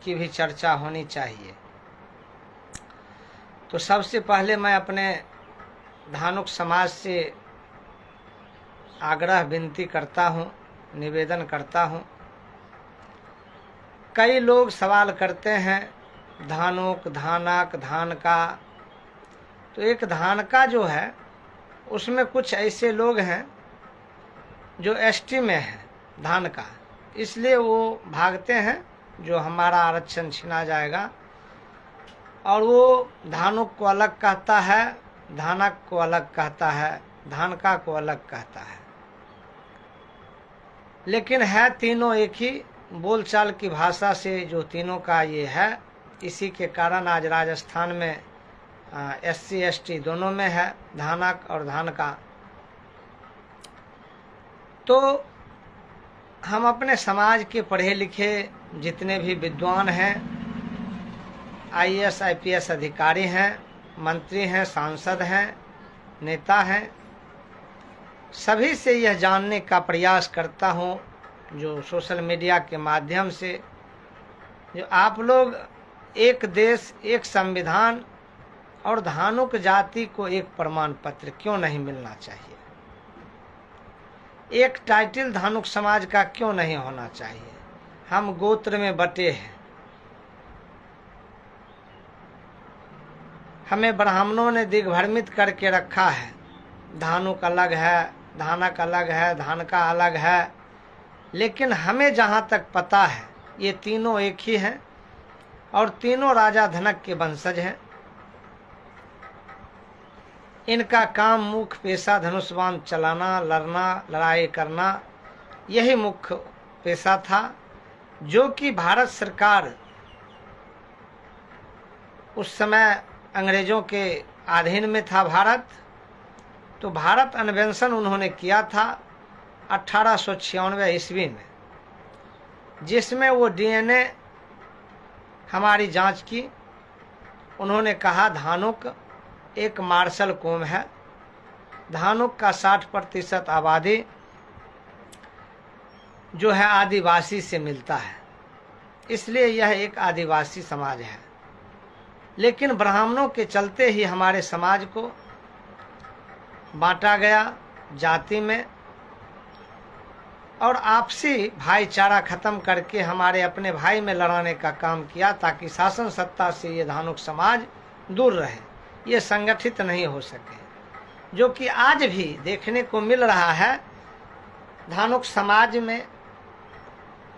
की भी चर्चा होनी चाहिए। तो सबसे पहले मैं अपने धानुक समाज से आग्रह विनती करता हूँ, निवेदन करता हूँ। कई लोग सवाल करते हैं धानुक, धानक, धान का। तो एक धान का जो है उसमें कुछ ऐसे लोग हैं जो एसटी में है धान का, इसलिए वो भागते हैं जो हमारा आरक्षण छीना जाएगा। और वो धानुक को अलग कहता है, धानक को अलग कहता है, धानका को अलग कहता है, लेकिन है तीनों एक ही बोलचाल की भाषा से जो तीनों का ये है। इसी के कारण आज राजस्थान में SC ST दोनों में है धानक और धान का। तो हम अपने समाज के पढ़े लिखे जितने भी विद्वान हैं, IAS IPS अधिकारी हैं, मंत्री हैं, सांसद हैं, नेता हैं, सभी से यह जानने का प्रयास करता हूं जो सोशल मीडिया के माध्यम से, जो आप लोग एक देश, एक संविधान और धानुक जाति को एक प्रमाण पत्र क्यों नहीं मिलना चाहिए? एक टाइटल धानुक समाज का क्यों नहीं होना चाहिए? हम गोत्र में बटे हैं। हमें ब्राह्मणों ने दिग्भ्रमित करके रखा है। धानुक अलग है, धानक अलग है, धान का अलग है, लेकिन हमें जहाँ तक पता है ये तीनों एक ही हैं और तीनों राजा धनक के वंशज हैं। इनका काम मुख्य पेशा धनुष्बाण चलाना, लड़ना, लड़ाई करना, यही मुख्य पेशा था। जो कि भारत सरकार उस समय अंग्रेजों के अधीन में था भारत, तो भारत अन्वेषण उन्होंने किया था 1896 ईस्वी में, जिसमें वो DNA हमारी जांच की। उन्होंने कहा धानुक एक मार्शल कौम है, धानुक का 60% आबादी जो है आदिवासी से मिलता है, इसलिए यह एक आदिवासी समाज है। लेकिन ब्राह्मणों के चलते ही हमारे समाज को बांटा गया जाति में और आपसी भाईचारा खत्म करके हमारे अपने भाई में लड़ाने का काम किया, ताकि शासन सत्ता से ये धानुक समाज दूर रहे, ये संगठित नहीं हो सके। जो कि आज भी देखने को मिल रहा है। धानुक समाज में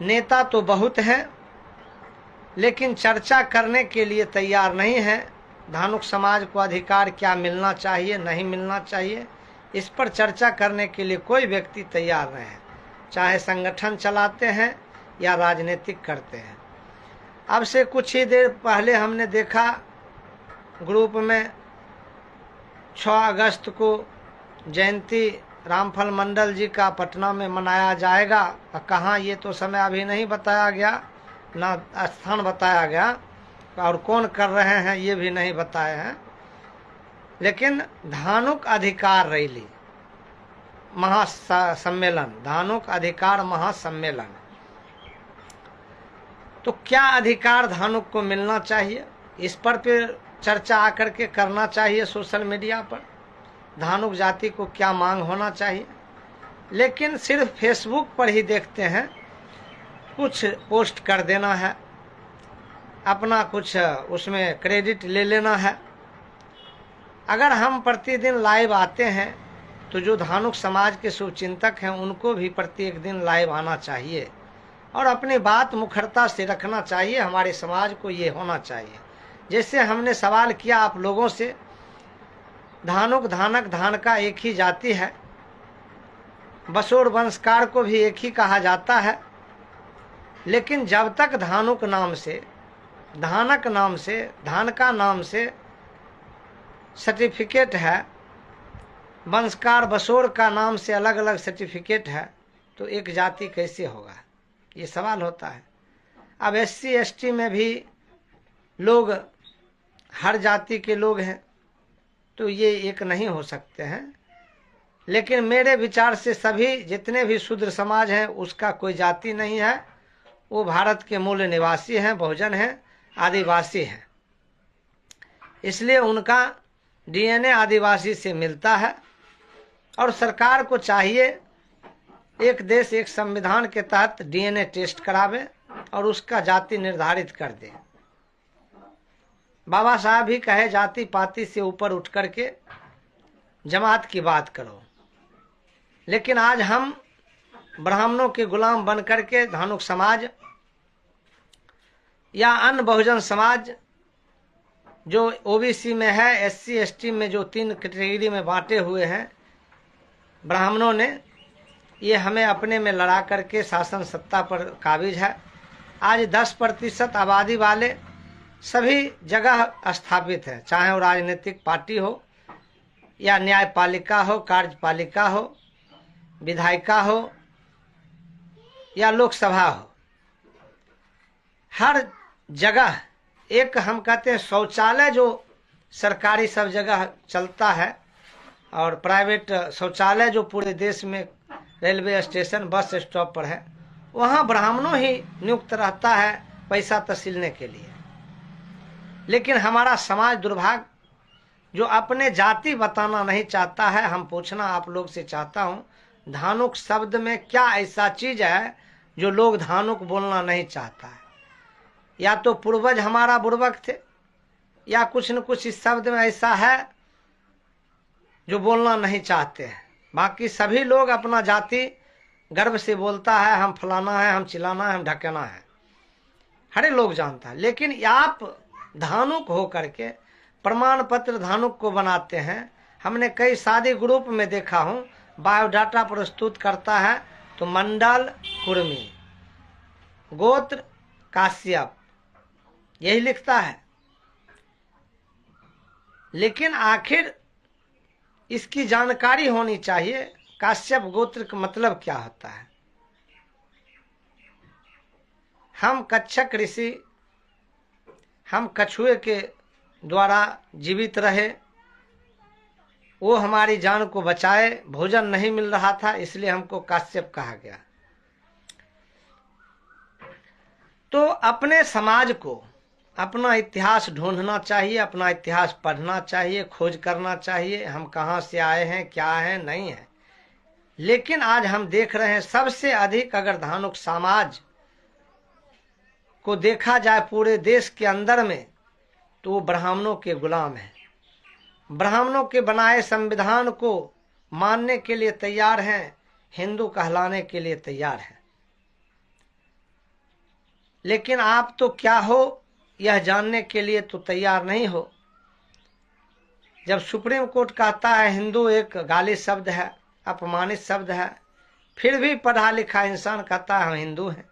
नेता तो बहुत हैं, लेकिन चर्चा करने के लिए तैयार नहीं है। धानुक समाज को अधिकार क्या मिलना चाहिए, नहीं मिलना चाहिए, इस पर चर्चा करने के लिए कोई व्यक्ति तैयार नहीं है, चाहे संगठन चलाते हैं या राजनीतिक करते हैं। अब से कुछ ही देर पहले हमने देखा ग्रुप में 6 अगस्त को जयंती रामफल मंडल जी का पटना में मनाया जाएगा। कहाँ ये तो समय अभी नहीं बताया गया, ना स्थान बताया गया, और कौन कर रहे हैं ये भी नहीं बताए हैं। लेकिन धानुक अधिकार रैली महासम्मेलन, धानुक अधिकार महासम्मेलन, तो क्या अधिकार धानुक को मिलना चाहिए, इस पर फिर चर्चा आकर के करना चाहिए सोशल मीडिया पर। धानुक जाति को क्या मांग होना चाहिए। लेकिन सिर्फ फेसबुक पर ही देखते हैं, कुछ पोस्ट कर देना है, अपना कुछ उसमें क्रेडिट ले लेना है। अगर हम प्रतिदिन लाइव आते हैं तो जो धानुक समाज के शुभचिंतक हैं उनको भी प्रत्येक दिन लाइव आना चाहिए और अपनी बात मुखरता से रखना चाहिए। हमारे समाज को ये होना चाहिए। जैसे हमने सवाल किया आप लोगों से, धानुक, धानक, धान का एक ही जाति है, बसोर वंशकार को भी एक ही कहा जाता है, लेकिन जब तक धानुक नाम से, धानक नाम से, धान का नाम से सर्टिफिकेट है, वंशकार बसोर का नाम से अलग अलग सर्टिफिकेट है, तो एक जाति कैसे होगा, ये सवाल होता है। अब SC ST में भी लोग हर जाति के लोग हैं, तो ये एक नहीं हो सकते हैं। लेकिन मेरे विचार से सभी जितने भी शूद्र समाज हैं उसका कोई जाति नहीं है, वो भारत के मूल निवासी हैं, बहुजन हैं, आदिवासी हैं। इसलिए उनका डीएनए आदिवासी से मिलता है और सरकार को चाहिए एक देश एक संविधान के तहत डीएनए टेस्ट करावे और उसका जाति निर्धारित कर दे। बाबा साहब ही कहे जाति पाति से ऊपर उठ करके जमात की बात करो, लेकिन आज हम ब्राह्मणों के गुलाम बन करके धानुक समाज या अन्य बहुजन समाज जो ओबीसी में है, एससी एसटी में जो 3 कैटेगरी में बांटे हुए हैं ब्राह्मणों ने, ये हमें अपने में लड़ा करके शासन सत्ता पर काबिज है। आज 10% आबादी वाले सभी जगह स्थापित है, चाहे वो राजनीतिक पार्टी हो या न्यायपालिका हो, कार्यपालिका हो, विधायिका हो या लोकसभा हो। हर जगह एक हम कहते हैं शौचालय जो सरकारी सब जगह चलता है और प्राइवेट शौचालय जो पूरे देश में रेलवे स्टेशन बस स्टॉप पर है, वहाँ ब्राह्मणों ही नियुक्त रहता है पैसा तसीलने के लिए। लेकिन हमारा समाज दुर्भाग्य जो अपने जाति बताना नहीं चाहता है। हम पूछना आप लोग से चाहता हूँ, धानुक शब्द में क्या ऐसा चीज है जो लोग धानुक बोलना नहीं चाहता है? या तो पूर्वज हमारा बुर्बक थे या कुछ न कुछ इस शब्द में ऐसा है जो बोलना नहीं चाहते हैं। बाकी सभी लोग अपना जाति गर्व से बोलता है, हम फलाना है, हम चिलाना है, हम ढकेना है, हरे लोग जानता है। लेकिन आप धानुक हो करके प्रमाण पत्र धानुक को बनाते हैं। हमने कई शादी ग्रुप में देखा हूँ, बायोडाटा प्रस्तुत करता है तो मंडल कुर्मी, गोत्र काश्यप, यही लिखता है। लेकिन आखिर इसकी जानकारी होनी चाहिए काश्यप गोत्र का मतलब क्या होता है। हम कच्छप ऋषि, हम कछुए के द्वारा जीवित रहे, वो हमारी जान को बचाए, भोजन नहीं मिल रहा था इसलिए हमको काश्यप कहा गया। तो अपने समाज को अपना इतिहास ढूंढना चाहिए, अपना इतिहास पढ़ना चाहिए, खोज करना चाहिए, हम कहाँ से आए हैं, क्या है, नहीं है। लेकिन आज हम देख रहे हैं सबसे अधिक अगर धानुक समाज को देखा जाए पूरे देश के अंदर में तो वो ब्राह्मणों के गुलाम है। ब्राह्मणों के बनाए संविधान को मानने के लिए तैयार हैं, हिंदू कहलाने के लिए तैयार हैं। लेकिन आप तो क्या हो यह जानने के लिए तो तैयार नहीं हो। जब सुप्रीम कोर्ट कहता है हिंदू एक गाली शब्द है, अपमानित शब्द है, फिर भी पढ़ा लिखा इंसान कहता है हम हिंदू हैं।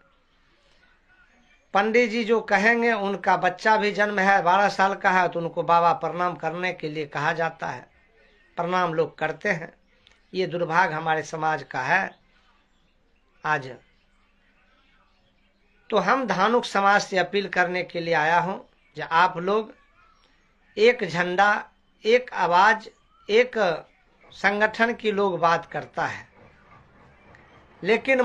पंडित जी जो कहेंगे उनका बच्चा भी जन्म है 12 साल का है तो उनको बाबा प्रणाम करने के लिए कहा जाता है, प्रणाम लोग करते हैं। ये दुर्भाग्य हमारे समाज का है आज। तो हम धानुक समाज से अपील करने के लिए आया हूं कि आप लोग एक झंडा, एक आवाज, एक संगठन की लोग बात करता है, लेकिन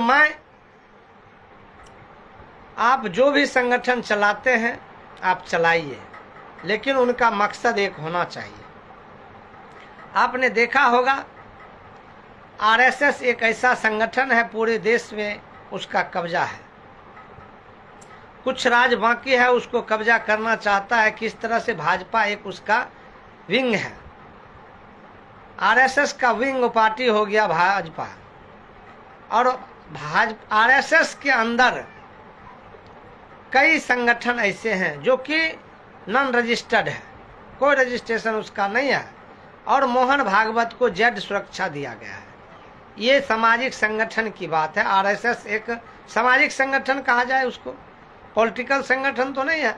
आप जो भी संगठन चलाते हैं आप चलाइए, लेकिन उनका मकसद एक होना चाहिए। आपने देखा होगा आरएसएस एक ऐसा संगठन है पूरे देश में उसका कब्जा है। कुछ राज बाकी है उसको कब्जा करना चाहता है। किस तरह से भाजपा एक उसका विंग है, आरएसएस का विंग पार्टी हो गया भाजपा। और आरएसएस के अंदर कई संगठन ऐसे हैं जो कि नॉन रजिस्टर्ड है, कोई रजिस्ट्रेशन उसका नहीं है, और मोहन भागवत को जेड सुरक्षा दिया गया है। ये सामाजिक संगठन की बात है। आरएसएस एक सामाजिक संगठन कहा जाए उसको, पॉलिटिकल संगठन तो नहीं है,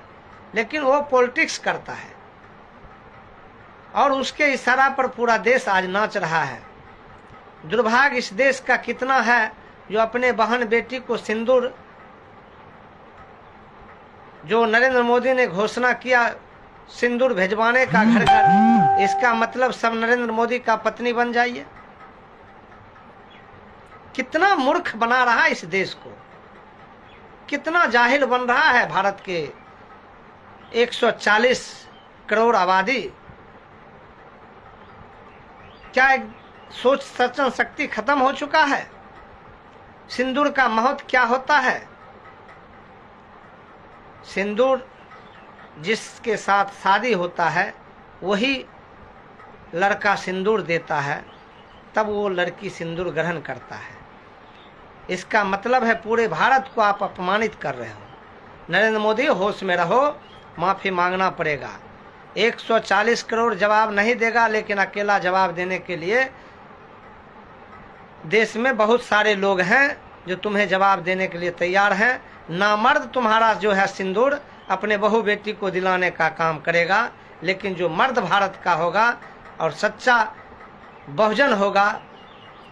लेकिन वो पॉलिटिक्स करता है और उसके इशारा पर पूरा देश आज नाच रहा है। दुर्भाग्य इस देश का कितना है जो अपने बहन बेटी को सिंदूर, जो नरेंद्र मोदी ने घोषणा किया सिंदूर भेजवाने का घर घर, इसका मतलब सब नरेंद्र मोदी का पत्नी बन जाइए। कितना मूर्ख बना रहा इस देश को। कितना जाहिल बन रहा है भारत के 140 करोड़ आबादी। क्या एक सोच सचन शक्ति खत्म हो चुका है? सिंदूर का महत्व क्या होता है? सिंदूर जिसके साथ शादी होता है वही लड़का सिंदूर देता है, तब वो लड़की सिंदूर ग्रहण करता है। इसका मतलब है पूरे भारत को आप अपमानित कर रहे हो। नरेंद्र मोदी होश में रहो, माफी मांगना पड़ेगा। 140 करोड़ जवाब नहीं देगा, लेकिन अकेला जवाब देने के लिए देश में बहुत सारे लोग हैं जो तुम्हें जवाब देने के लिए तैयार हैं। नामर्द तुम्हारा जो है सिंदूर अपने बहू बेटी को दिलाने का काम करेगा, लेकिन जो मर्द भारत का होगा और सच्चा बहुजन होगा,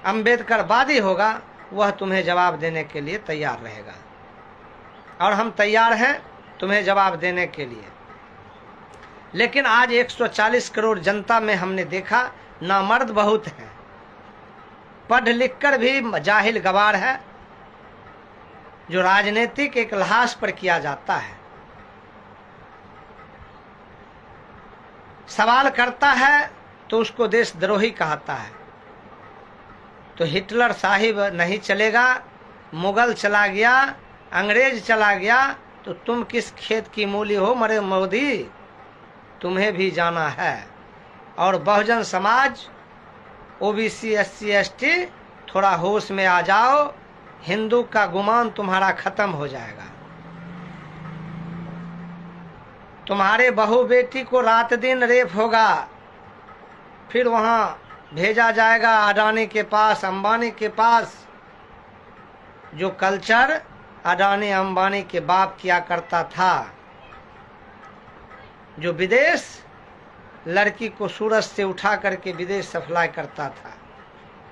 अम्बेडकरवादी होगा, वह तुम्हें जवाब देने के लिए तैयार रहेगा। और हम तैयार हैं तुम्हें जवाब देने के लिए। लेकिन आज 140 करोड़ जनता में हमने देखा नामर्द बहुत हैं, पढ़ लिख कर भी जाहिल गवार है, जो राजनीतिक एक लिहाज पर किया जाता है। सवाल करता है तो उसको देशद्रोही कहता है। तो हिटलर साहिब नहीं चलेगा, मुगल चला गया, अंग्रेज चला गया, तो तुम किस खेत की मूली हो मरे मोदी? तुम्हें भी जाना है। और Bahujan Samaj, OBC, SC, ST, थोड़ा होश में आ जाओ, हिंदू का गुमान तुम्हारा खत्म हो जाएगा। तुम्हारे बहू बेटी को रात दिन रेप होगा, फिर वहां भेजा जाएगा अडानी के पास, अंबानी के पास। जो कल्चर अडानी अंबानी के बाप किया करता था, जो विदेश लड़की को सूरज से उठा करके विदेश सप्लाई करता था,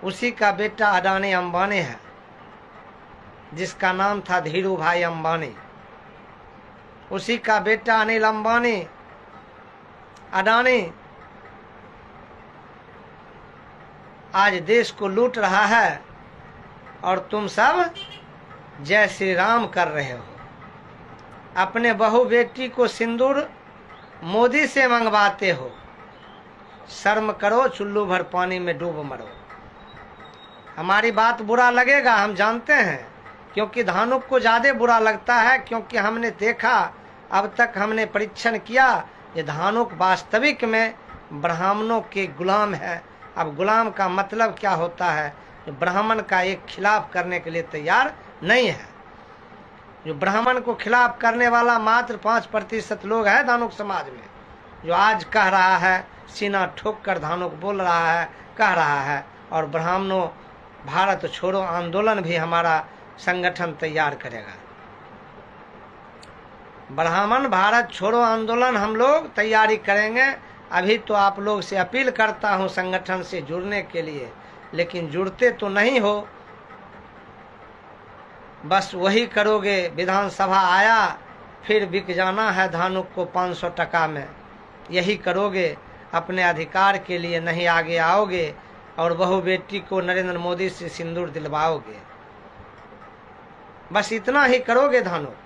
उसी का बेटा अडानी अंबानी है, जिसका नाम था धीरू भाई अंबानी। उसी का बेटा अनिल अंबानी, अडानी आज देश को लूट रहा है और तुम सब जय श्री राम कर रहे हो। अपने बहू बेटी को सिंदूर मोदी से मंगवाते हो। शर्म करो, चुल्लू भर पानी में डूब मरो। हमारी बात बुरा लगेगा, हम जानते हैं, क्योंकि धानुक को ज्यादा बुरा लगता है, क्योंकि हमने देखा, अब तक हमने परीक्षण किया, ये धानुक वास्तविक में ब्राह्मणों के गुलाम है। अब गुलाम का मतलब क्या होता है? जो ब्राह्मण का एक खिलाफ करने के लिए तैयार नहीं है। जो ब्राह्मण को खिलाफ करने वाला मात्र 5% लोग हैं धानुक समाज में, जो आज कह रहा है, सीना ठोक कर धानुक बोल रहा है, कह रहा है। और ब्राह्मणों भारत छोड़ो आंदोलन भी हमारा संगठन तैयार करेगा। ब्राह्मण भारत छोड़ो आंदोलन हम लोग तैयारी करेंगे। अभी तो आप लोग से अपील करता हूं संगठन से जुड़ने के लिए, लेकिन जुड़ते तो नहीं हो, बस वही करोगे। विधानसभा आया, फिर बिक जाना है धानुक को 500 टका में, यही करोगे। अपने अधिकार के लिए नहीं आगे आओगे और बहू बेटी को नरेंद्र मोदी से सिंदूर दिलवाओगे। बस इतना ही करोगे धानुक।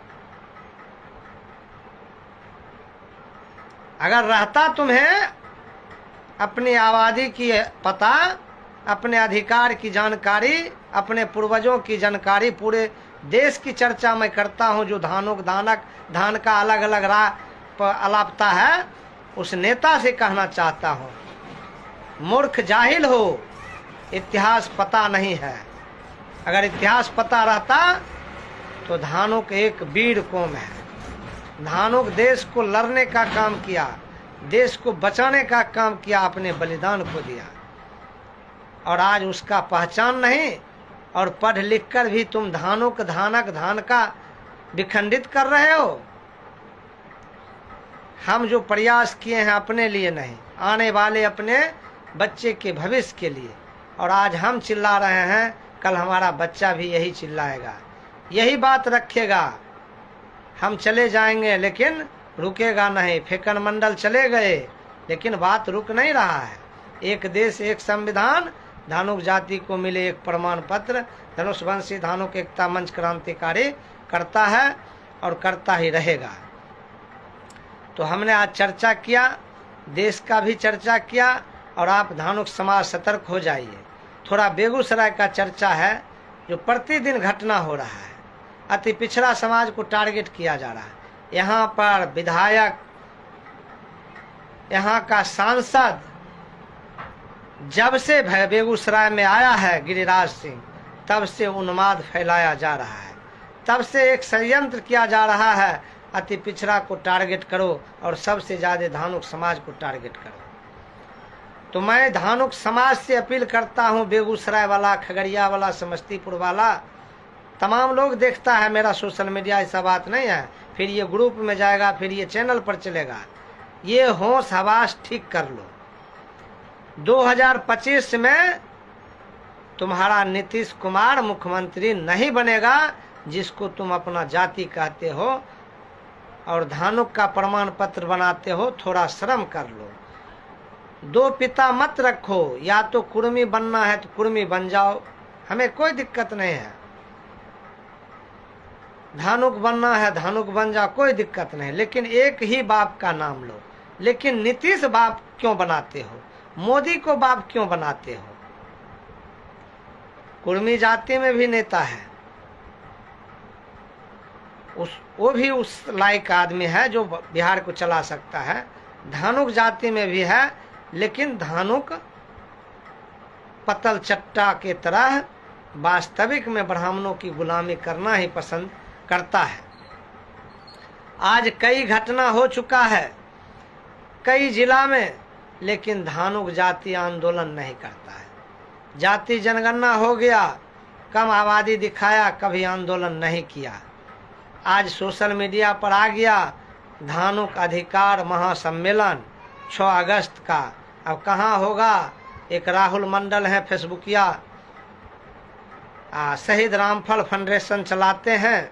अगर रहता तुम्हें अपनी आबादी की पता, अपने अधिकार की जानकारी, अपने पूर्वजों की जानकारी, पूरे देश की चर्चा मैं करता हूं, जो धानुक धानक धान का अलग अलग राह अलापता है, उस नेता से कहना चाहता हूं, मूर्ख जाहिल हो, इतिहास पता नहीं है। अगर इतिहास पता रहता तो धानुक एक वीर कौम है। धानुक देश को लड़ने का काम किया, देश को बचाने का काम किया, अपने बलिदान को दिया, और आज उसका पहचान नहीं। और पढ़ लिख कर भी तुम धानुक धानक धान का विखंडित कर रहे हो। हम जो प्रयास किए हैं अपने लिए नहीं, आने वाले अपने बच्चे के भविष्य के लिए, और आज हम चिल्ला रहे हैं, कल हमारा बच्चा भी यही चिल्लाएगा, यही बात रखेगा। हम चले जाएंगे लेकिन रुकेगा नहीं। फेकन मंडल चले गए लेकिन बात रुक नहीं रहा है। एक देश एक संविधान, धानुक जाति को मिले एक प्रमाण पत्र। धनुषवंशी धानुक एकता मंच क्रांतिकारी करता है और करता ही रहेगा। तो हमने आज चर्चा किया, देश का भी चर्चा किया, और आप धानुक समाज सतर्क हो जाइए। थोड़ा बेगूसराय का चर्चा है जो प्रतिदिन घटना हो रहा है। अति पिछड़ा समाज को टारगेट किया जा रहा है। यहाँ पर विधायक, यहाँ का सांसद जब से बेगूसराय में आया है गिरिराज सिंह, तब से उन्माद फैलाया जा रहा है। तब से एक षड्यंत्र किया जा रहा है, अति पिछड़ा को टारगेट करो और सबसे ज़्यादा धानुक समाज को टारगेट करो। तो मैं धानुक समाज से अपील करता हूँ, बेगूसराय वाला, खगड़िया वाला, समस्तीपुर वाला, तमाम लोग देखता है मेरा सोशल मीडिया, ऐसा बात नहीं है। फिर ये ग्रुप में जाएगा, फिर ये चैनल पर चलेगा। ये होश हवास ठीक कर लो। 2025 में तुम्हारा नीतीश कुमार मुख्यमंत्री नहीं बनेगा, जिसको तुम अपना जाति कहते हो और धानुक का प्रमाण पत्र बनाते हो। थोड़ा शर्म कर लो। दो पिता मत रखो। या तो कुर्मी बनना है तो कुर्मी बन जाओ, हमें कोई दिक्कत नहीं है। धानुक बनना है धानुक बन जाओ, कोई दिक्कत नहीं, लेकिन एक ही बाप का नाम लो। लेकिन नीतीश बाप क्यों बनाते हो? मोदी को बाप क्यों बनाते हो? कुर्मी जाति में भी नेता है, वो भी उस लायक आदमी है जो बिहार को चला सकता है। धानुक जाति में भी है, लेकिन धानुक पतल चट्टा के तरह वास्तविक में ब्राह्मणों की गुलामी करना ही पसंद करता है। आज कई घटना हो चुका है कई जिला में, लेकिन धानुक जाति आंदोलन नहीं करता है। जाति जनगणना हो गया, कम आबादी दिखाया, कभी आंदोलन नहीं किया। आज सोशल मीडिया पर आ गया धानुक अधिकार महासम्मेलन 6 अगस्त का। अब कहाँ होगा? एक राहुल मंडल है फेसबुकिया, शहीद रामफल फाउंडेशन चलाते हैं।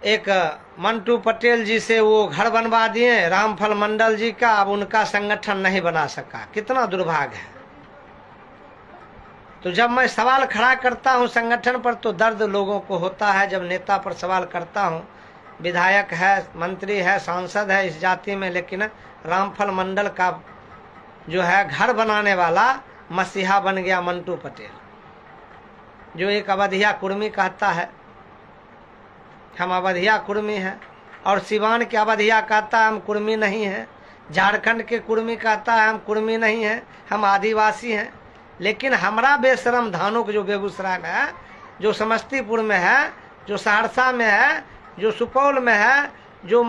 एक मंटू पटेल जी से वो घर बनवा दिए रामफल मंडल जी का, अब उनका संगठन नहीं बना सका। कितना दुर्भाग्य है। तो जब मैं सवाल खड़ा करता हूं संगठन पर, तो दर्द लोगों को होता है। जब नेता पर सवाल करता हूं, विधायक है, मंत्री है, सांसद है इस जाति में, लेकिन रामफल मंडल का जो है घर बनाने वाला मसीहा बन गया मंटू पटेल, जो एक अवधिया कुर्मी कहता है हम अवधिया कुर्मी हैं, और सिवान के अवधिया कहता है हम कुर्मी नहीं हैं, झारखंड के कुर्मी कहता है हम कुर्मी नहीं हैं, हम आदिवासी हैं। लेकिन हमारा बेशरम धानुक जो बेगूसराय में है, जो समस्तीपुर में है, जो सहरसा में है, जो सुपौल में है, जो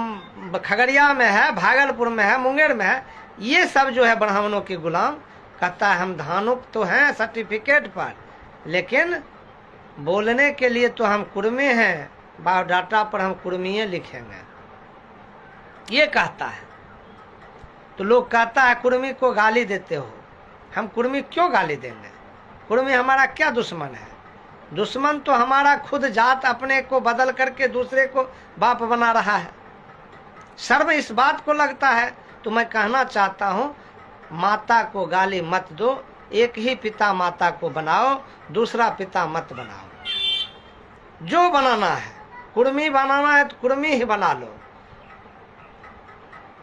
खगड़िया में है, भागलपुर में है, मुंगेर में है, ये सब जो है ब्राह्मणों के गुलाम कहता है हम धानुक तो हैं सर्टिफिकेट पर, लेकिन बोलने के लिए तो हम कुर्मी हैं, बायोडाटा पर हम कुर्मीए लिखेंगे, ये कहता है। तो लोग कहता है कुर्मी को गाली देते हो। हम कुर्मी क्यों गाली देंगे? कुर्मी हमारा क्या दुश्मन है? दुश्मन तो हमारा खुद जात अपने को बदल करके दूसरे को बाप बना रहा है। शर्म इस बात को लगता है। तो मैं कहना चाहता हूँ, माता को गाली मत दो, एक ही पिता माता को बनाओ, दूसरा पिता मत बनाओ। जो बनाना है, कुर्मी बनाना है तो कुर्मी ही बना लो,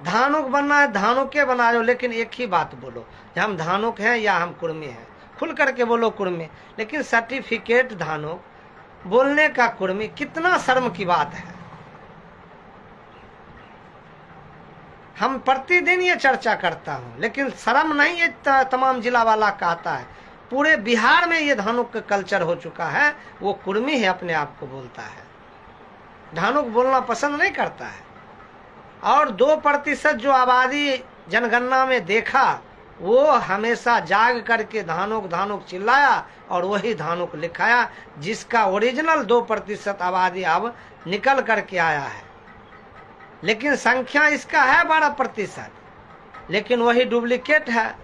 धानुक बनना है धानुके बना लो, लेकिन एक ही बात बोलो, हम धानुक हैं या हम कुर्मी हैं। खुल करके बोलो कुर्मी, लेकिन सर्टिफिकेट धानुक, बोलने का कुर्मी, कितना शर्म की बात है। हम प्रतिदिन ये चर्चा करता हूँ, लेकिन शर्म नहीं ये तमाम जिला वाला कहता है। पूरे बिहार में ये धानुक का कल्चर हो चुका है। वो कुर्मी है अपने आप को बोलता है, धानुक बोलना पसंद नहीं करता है। और 2% जो आबादी जनगणना में देखा, वो हमेशा जाग करके धानुक धानुक चिल्लाया और वही धानुक लिखाया, जिसका ओरिजिनल 2% आबादी अब निकल करके आया है। लेकिन संख्या इसका है 12%, लेकिन वही डुप्लीकेट है,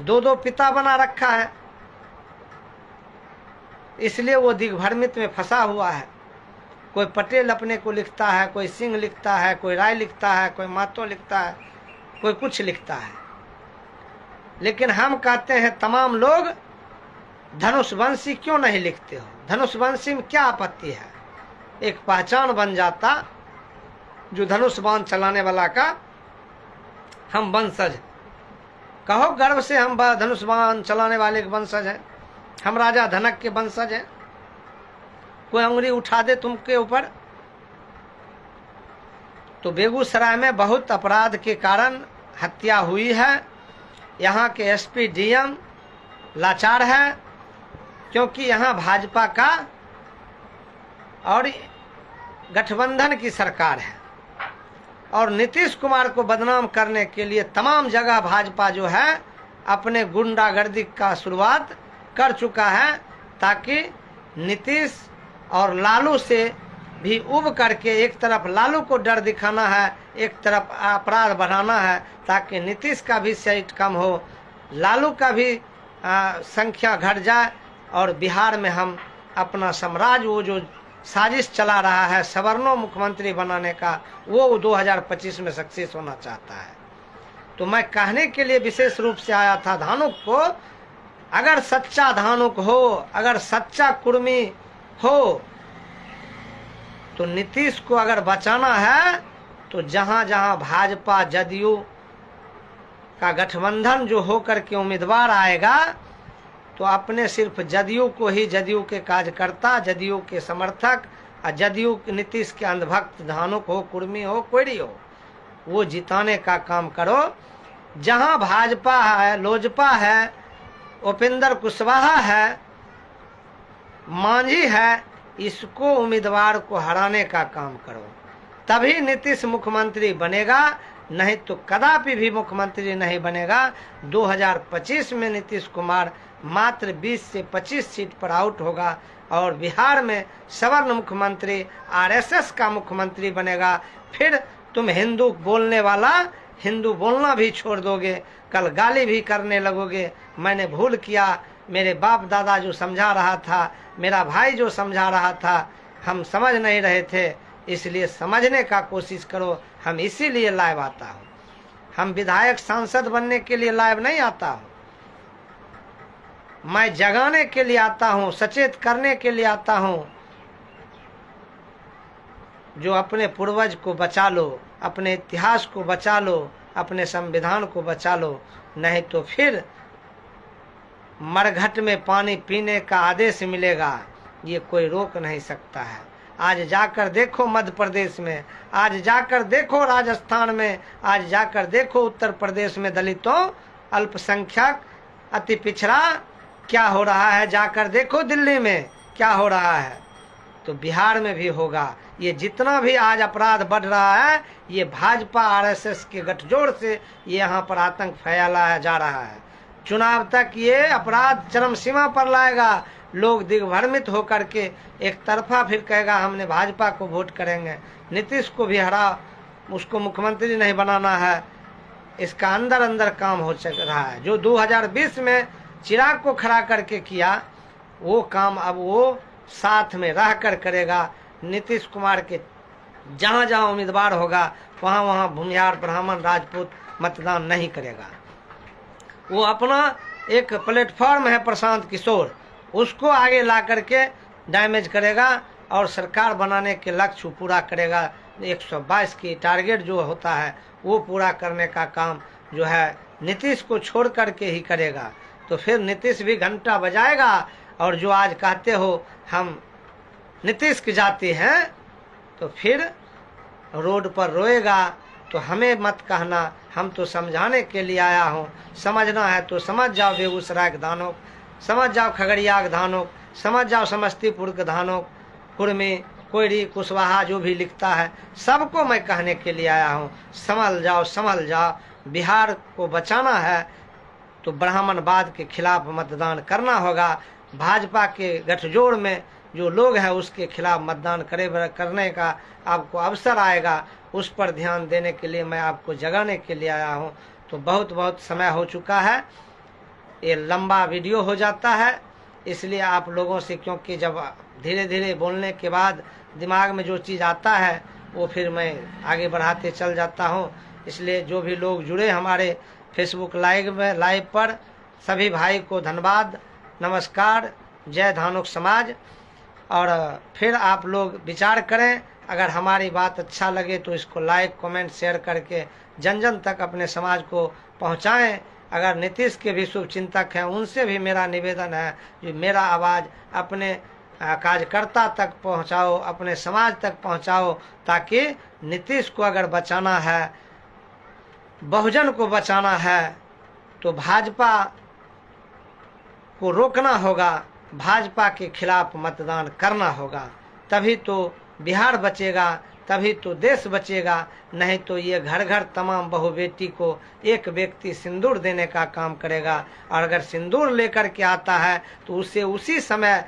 2 पिता बना रखा है। इसलिए वो दिग्भ्रमित में फंसा हुआ है। कोई पटेल अपने को लिखता है, कोई सिंह लिखता है, कोई राय लिखता है, कोई महतो लिखता है, कोई कुछ लिखता है। लेकिन हम कहते हैं तमाम लोग धनुषवंशी क्यों नहीं लिखते हो? धनुषवंशी में क्या आपत्ति है? एक पहचान बन जाता जो धनुष बाण चलाने वाला का हम वंशज, कहो गर्व से हम धनुष बाण चलाने वाले के वंशज हैं, हम राजा धनक के वंशज हैं। कोई उंगली उठा दे तुमके ऊपर। तो बेगूसराय में बहुत अपराध के कारण हत्या हुई है। यहाँ के एसपी डीएम लाचार है, क्योंकि यहाँ भाजपा का और गठबंधन की सरकार है, और नीतीश कुमार को बदनाम करने के लिए तमाम जगह भाजपा जो है अपने गुंडागर्दी का शुरुआत कर चुका है, ताकि नीतीश और लालू से भी उब करके एक तरफ लालू को डर दिखाना है, एक तरफ अपराध बढ़ाना है, ताकि नीतीश का भी सीट कम हो, लालू का भी संख्या घट जाए, और बिहार में हम अपना साम्राज्य, वो जो साजिश चला रहा है सवर्णों मुख्यमंत्री बनाने का, वो 2025 में सक्सेस होना चाहता है। तो मैं कहने के लिए विशेष रूप से आया था धानुक को, अगर सच्चा धानुक हो, अगर सच्चा कुर्मी हो, तो नीतीश को अगर बचाना है तो जहां जहां भाजपा जदयू का गठबंधन जो होकर के उम्मीदवार आएगा, तो अपने सिर्फ जदयू को ही, जदयू के कार्यकर्ता, जदयू के समर्थक और जदयू नीतीश के अंधभक्त धानुक हो, कुर्मी हो, कोई हो, वो जिताने का काम करो। जहां भाजपा है, लोजपा है, उपेंद्र कुशवाहा है, मांझी है, इसको उम्मीदवार को हराने का काम करो, तभी नीतीश मुख्यमंत्री बनेगा, नहीं तो कदापि भी मुख्यमंत्री नहीं बनेगा। 2025 में नीतीश कुमार मात्र 20 से 25 सीट पर आउट होगा, और बिहार में सवर्ण मुख्यमंत्री आरएसएस का मुख्यमंत्री बनेगा। फिर तुम हिंदू बोलने वाला हिंदू बोलना भी छोड़ दोगे, कल गाली भी करने लगोगे, मैंने भूल किया, मेरे बाप दादा जो समझा रहा था, मेरा भाई जो समझा रहा था, हम समझ नहीं रहे थे, इसलिए समझने का कोशिश करो। हम इसीलिए लाइव आता हूँ, हम विधायक सांसद बनने के लिए लाइव नहीं आता हूँ, मैं जगाने के लिए आता हूँ, सचेत करने के लिए आता हूँ। जो अपने पूर्वज को बचा लो, अपने इतिहास को बचा लो, अपने संविधान को बचा लो, नहीं तो फिर मरघट में पानी पीने का आदेश मिलेगा, ये कोई रोक नहीं सकता है। आज जाकर देखो मध्य प्रदेश में, आज जाकर देखो राजस्थान में, आज जाकर देखो उत्तर प्रदेश में दलितों, अल्पसंख्यक, अति पिछड़ा क्या हो रहा है, जाकर देखो दिल्ली में क्या हो रहा है, तो बिहार में भी होगा। ये जितना भी आज अपराध बढ़ रहा है, ये भाजपा आरएसएस के गठजोड़ से ये यहाँ पर आतंक फैलाया जा रहा है। चुनाव तक ये अपराध चरम सीमा पर लाएगा, लोग दिग्भ्रमित होकर के एक तरफा फिर कहेगा हमने भाजपा को वोट करेंगे, नीतीश को भी हरा, उसको मुख्यमंत्री नहीं बनाना है। इसका अंदर अंदर काम हो रहा है। जो 2020 में चिराग को खड़ा करके किया, वो काम अब वो साथ में रह कर करेगा। नीतीश कुमार के जहाँ जहाँ उम्मीदवार होगा, वहाँ वहाँ भूमिहार, ब्राह्मण, राजपूत मतदान नहीं करेगा। वो अपना एक प्लेटफॉर्म है प्रशांत किशोर, उसको आगे ला करके डैमेज करेगा और सरकार बनाने के लक्ष्य पूरा करेगा। 122 की टारगेट जो होता है वो पूरा करने का काम जो है नीतीश को छोड़ करके ही करेगा। तो फिर नीतीश भी घंटा बजाएगा, और जो आज कहते हो हम नीतीश की जाति हैं, तो फिर रोड पर रोएगा। तो हमें मत कहना, हम तो समझाने के लिए आया हूँ। समझना है तो समझ जाओ बेगूसराय के धानुक, समझ जाओ खगड़िया के धानुक, समझ जाओ समस्तीपुर के धानुक, कुर्मी, कोयरी, कुशवाहा जो भी लिखता है, सबको मैं कहने के लिए आया हूँ। संभल जाओ, संभल जाओ। बिहार को बचाना है तो ब्राह्मणवाद के खिलाफ मतदान करना होगा। भाजपा के गठजोड़ में जो लोग हैं उसके खिलाफ मतदान करने का आपको अवसर आएगा, उस पर ध्यान देने के लिए मैं आपको जगाने के लिए आया हूं। तो बहुत समय हो चुका है, ये लंबा वीडियो हो जाता है, इसलिए आप लोगों से, क्योंकि जब धीरे धीरे बोलने के बाद दिमाग में जो चीज़ आता है वो फिर मैं आगे बढ़ाते चल जाता हूं। इसलिए जो भी लोग जुड़े हमारे फेसबुक लाइव पर, सभी भाई को धन्यवाद, नमस्कार, जय धानुक समाज। और फिर आप लोग विचार करें। अगर हमारी बात अच्छा लगे तो इसको लाइक कमेंट शेयर करके जन जन तक अपने समाज को पहुंचाएं। अगर नीतीश के भी शुभ चिंतक हैं उनसे भी मेरा निवेदन है कि मेरा आवाज़ अपने कार्यकर्ता तक पहुंचाओ, अपने समाज तक पहुंचाओ, ताकि नीतीश को अगर बचाना है, बहुजन को बचाना है, तो भाजपा को रोकना होगा, भाजपा के खिलाफ मतदान करना होगा। तभी तो बिहार बचेगा, तभी तो देश बचेगा। नहीं तो ये घर घर तमाम बहू बेटी को एक व्यक्ति सिंदूर देने का काम करेगा, और अगर सिंदूर लेकर के आता है तो उसे उसी समय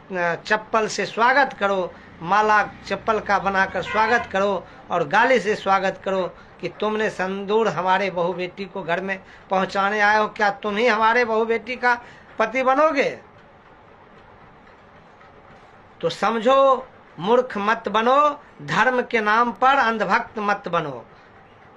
चप्पल से स्वागत करो, माला चप्पल का बनाकर स्वागत करो और गाली से स्वागत करो कि तुमने सिंदूर हमारे बहू बेटी को घर में पहुंचाने आए हो, क्या तुम ही हमारे बहू बेटी का पति बनोगे? तो समझो, मूर्ख मत बनो, धर्म के नाम पर अंधभक्त मत बनो,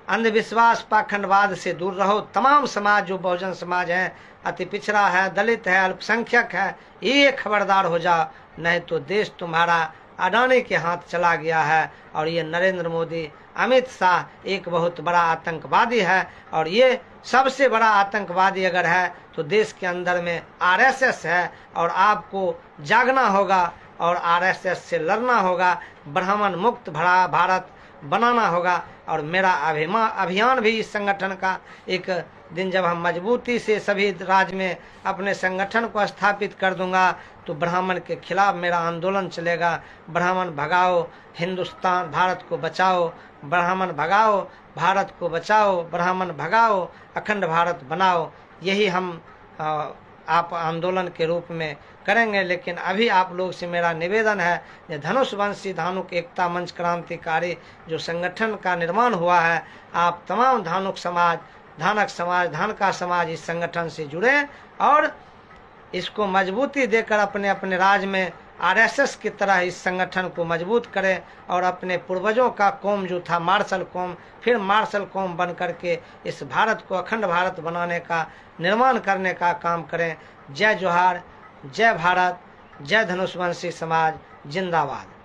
अंधविश्वास पाखंडवाद से दूर रहो। तमाम समाज जो बहुजन समाज है, अति पिछड़ा है, दलित है, अल्पसंख्यक है, ये खबरदार हो जाओ, नहीं तो देश तुम्हारा अडानी के हाथ चला गया है। और ये नरेंद्र मोदी, अमित शाह एक बहुत बड़ा आतंकवादी है, और ये सबसे बड़ा आतंकवादी अगर है तो देश के अंदर में आरएसएस है, और आपको जागना होगा और आरएसएस से लड़ना होगा, ब्राह्मण मुक्त भारत बनाना होगा। और मेरा अभियान भी इस संगठन का, एक दिन जब हम मजबूती से सभी राज्य में अपने संगठन को स्थापित कर दूंगा तो ब्राह्मण के खिलाफ मेरा आंदोलन चलेगा। ब्राह्मण भगाओ, हिंदुस्तान भारत को बचाओ, ब्राह्मण भगाओ, भारत को बचाओ, ब्राह्मण भगाओ, अखंड भारत बनाओ। यही हम आप आंदोलन के रूप में करेंगे। लेकिन अभी आप लोग से मेरा निवेदन है कि धनुषवंशी धानुक एकता मंच क्रांतिकारी जो संगठन का निर्माण हुआ है, आप तमाम धानुक समाज, धानक समाज, धानका समाज इस संगठन से जुड़े और इसको मजबूती देकर अपने अपने राज्य में आरएसएस की तरह इस संगठन को मजबूत करें और अपने पूर्वजों का कौम जो था मार्शल कौम, फिर मार्शल कौम बन करके इस भारत को अखंड भारत बनाने का, निर्माण करने का काम करें। जय जोहार, जय भारत, जय धनुषवंशी समाज, जिंदाबाद।